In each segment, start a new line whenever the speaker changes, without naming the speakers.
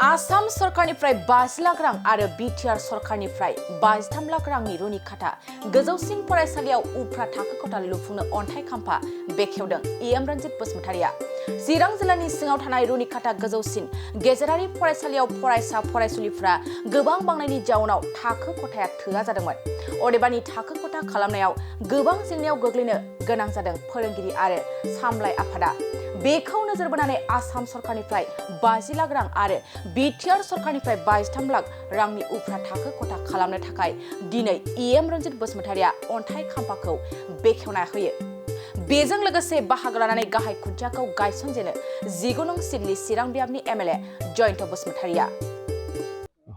आसाम सरकारनिफ्राय 5 लाख रां आरो बिटिआर सरकारनिफ्राय 23 लाख रांनि रुनिखाथा गोजौसिन फरायसालियाव उफ्रा थाखो खथा लुफुंनो अन्थाइ खाम्फा बेखेवदों इएम रन्जित बसुमतारिया। चिरां जिल्लानि सिङाव थानाय रुनिखाथा गोजौसिन गेजेरारि फरायसालियाव फरायसा फरायसुलिफ्रा गोबां बांनायनि जाउनाव थाखो खथाया थोआ जादोंमोन। अदेबानि थाखो खथा खालामनायाव गोबां जेंनायाव गोग्लैनो गोनां जादों फोरोंगिरि आरो सामलाय आफादा। बेखौ नोजोर बोनानै आसाम सरकारनिफ्राय 50 लाख रां आरो बिटिआर सरकारनिफ्राय 23 लाख रांनि उफ्रा थाखो खथा खालामनो थाखाय दिनै इएम रन्जित बसुमतारिया अन्थाइ खाम्फाखौ बेखेवना होयो। बेजों लोगोसे बाहागो लानानै गाहाय खुन्थियाखौ गायसनजेनो 19 नं सिडली चिरां बियाबनि एमएलए जयन्त बसुमतारिया।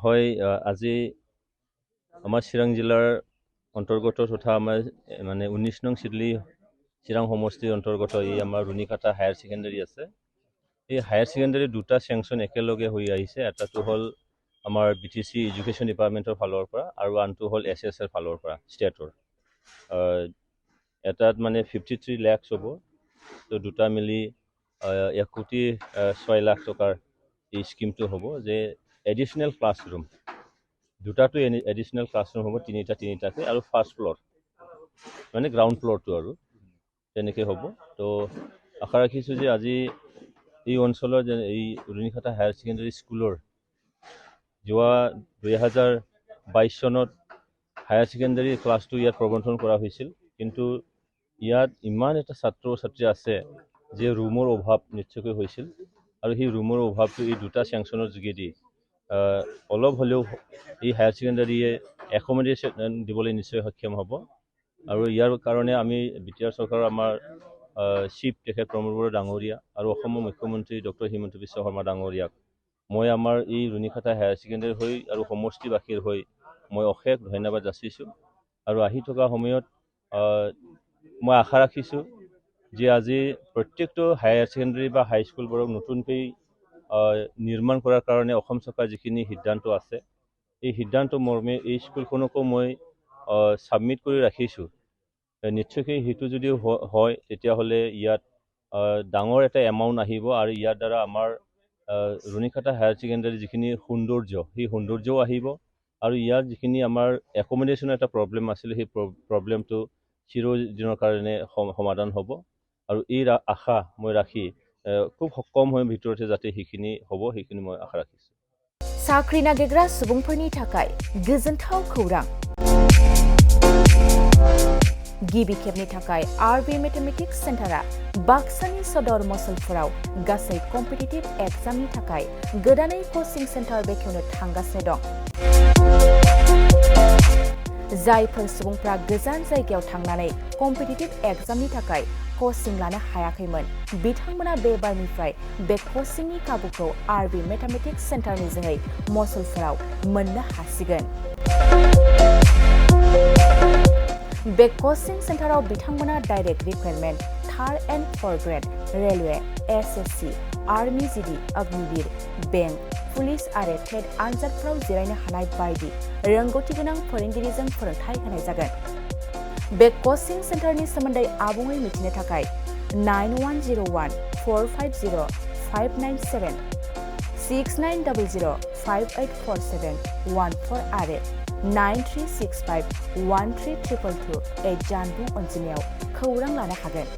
হয় আজি আমাৰ চিৰাং জিলাৰ অন্তৰ্গত তথা আমাৰ মানে 19 নং সিডলি চিৰাং সমষ্টিৰ অন্তৰ্গত এই আমাৰ ৰুনিকাটা হায়াৰ সেকেন্ডাৰী আছে। এই হায়াৰ সেকেন্ডাৰী দুটা সেংচন একেলগে হৈ আহিছে। এটাটো হ'ল আমাৰ বিটিসি এডুকেশ্যন ডিপাৰ্টমেণ্টৰ ফালৰ পৰা আৰু আনটো হ'ল এছএছৰ ফালৰ পৰা ষ্টেটৰ। এটাত মানে 53 লাখ হ'ব, তো দুটা মিলি 1,06 লাখ টকাৰ এই স্কিমটো হ'ব যে এডিশনেল ক্লাছৰুম দুটাটো এডিশনেল ক্লাছৰুম হ'ব তিনিটাকে আৰু ফাৰ্ষ্ট ফ্ল'ৰ মানে গ্ৰাউণ্ড ফ্ল'ৰটো আৰু তেনেকৈ হ'ব। তো আশা ৰাখিছোঁ যে আজি এই অঞ্চলৰ যে এই ৰুনিখাটা হায়াৰ ছেকেণ্ডাৰী স্কুলৰ যোৱা 2022 চনত হায়াৰ ছেকেণ্ডাৰী ক্লাছটো ইয়াত প্ৰবন্ধন কৰা হৈছিল, কিন্তু ইয়াত ইমান এটা ছাত্ৰ ছাত্ৰী আছে যে ৰুমৰ অভাৱ নিশ্চয়কৈ হৈছিল আৰু সেই ৰুমৰ অভাৱটো এই দুটা চেংচনৰ যোগেদি অলপ হ'লেও এই হায়াৰ ছেকেণ্ডাৰীয়ে একমডেশ্যন দিবলৈ নিশ্চয় সক্ষম হ'ব। আৰু ইয়াৰ কাৰণে আমি বিটিআৰ চৰকাৰৰ আমাৰ চিফ তেখেত প্ৰমোদ বড়ো ডাঙৰীয়া আৰু অসমৰ মুখ্যমন্ত্ৰী ডক্টৰ হিমন্ত বিশ্ব শৰ্মা ডাঙৰীয়াক মই আমাৰ এই ৰুনিখাটা হায়াৰ ছেকেণ্ডাৰী হৈ আৰু সমষ্টিবাসীৰ হৈ মই অশেষ ধন্যবাদ যাচিছোঁ। আৰু আহি থকা সময়ত মই আশা ৰাখিছোঁ যে আজি প্ৰত্যেকটো হায়াৰ ছেকেণ্ডাৰী বা হাইস্কুলবোৰক নতুনকৈ নিৰ্মাণ কৰাৰ কাৰণে অসম চৰকাৰ যিখিনি সিদ্ধান্ত আছে এই সিদ্ধান্ত মৰ্মে এই স্কুলখনকো মই ছাবমিট কৰি ৰাখিছোঁ। নিশ্চয়কৈ সেইটো যদি হয় তেতিয়াহ'লে ইয়াত ডাঙৰ এটা এমাউণ্ট আহিব আৰু ইয়াৰ দ্বাৰা আমাৰ ৰুনিখাটা হায়াৰ ছেকেণ্ডাৰী যিখিনি সৌন্দৰ্য সেই সৌন্দৰ্যও আহিব আৰু ইয়াৰ যিখিনি আমাৰ একমডেশ্যনৰ এটা প্ৰব্লেম আছিলে সেই প্ৰব্লেমটো চিৰদিনৰ কাৰণে সমাধান হ'ব। আৰু এই আশা মই ৰাখি খুব কম সময়ৰ ভিতৰতে যাতে সেইখিনি হ'ব সেইখিনি মই আশা ৰাখিছোঁ।
साख्रि नागिरग्रा सुबुंफोरनि थाखाय गोजोनथाव खौरां। गिबि खेबनि थाखाय आरबि मेथमेटिक्स सेन्टारा बाक्सानि सदर मसलपुराव गासै कम्पिटिटिभ एग्जामनि थाखाय गोदानै कोचिं सेन्टार बेखेवनो थांगासिनो दं। जायफोर सुबुंफ्रा गोजान जायगायाव थांनानै कम्पिटिटिभ एग्जामनि थाखाय कोचिं लानो हायाखैमोन बिथांमोना बे बारनिफ्राय बे कोचिंनि खाबुखौ आरबि मेथमेटिक्स सेन्टारनि जोहै मसलपुराव मोननो हासिगोन। बे कोचिं सेन्टाराव बिथांमोना direct requirement 3rd and 4th grade railway SSC army GD Agniveer bank police आरो टेट आनजादफोराव जिरायनो हानाय बायदि रोंगौथि गोनां फोरोंगिरिजों फोरोंथाय होनाय जागोन। बे कोचिं सेन्टारनि सोमोन्दै आबुङै मिथिनो थाखाय 9101450597 6900584714 आरो 9365132228 जानबुं अनजिमायाव खौरां लानो हागोन।